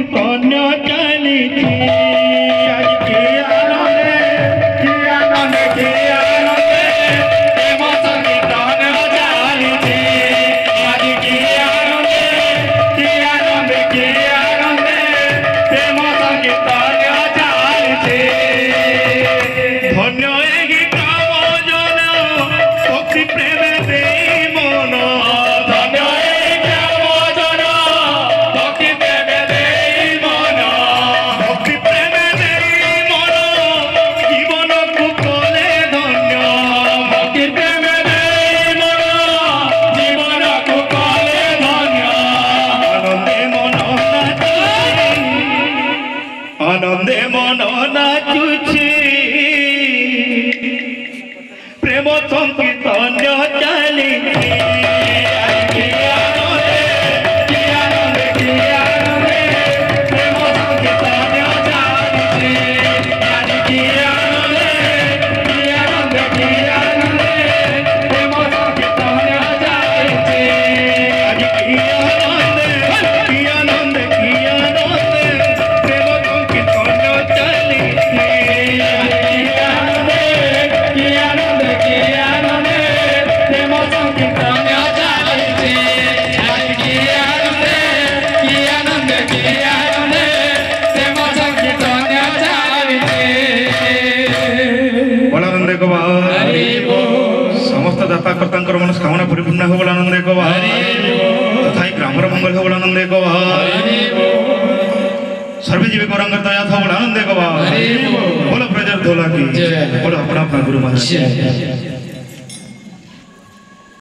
संकीर्तन चली आनंदे मन नाचुछि प्रेम संकीर्तन चली समस्त दाता कर्ता मनस्कामना परिपूर्ण हो आनंद एक तथा ग्रामर मंगल हो आनंद एक सर्वजीवी गौरंग दया था आनंद एक बोलो प्रजर धोला की बोलो अपना गुरु महाराज।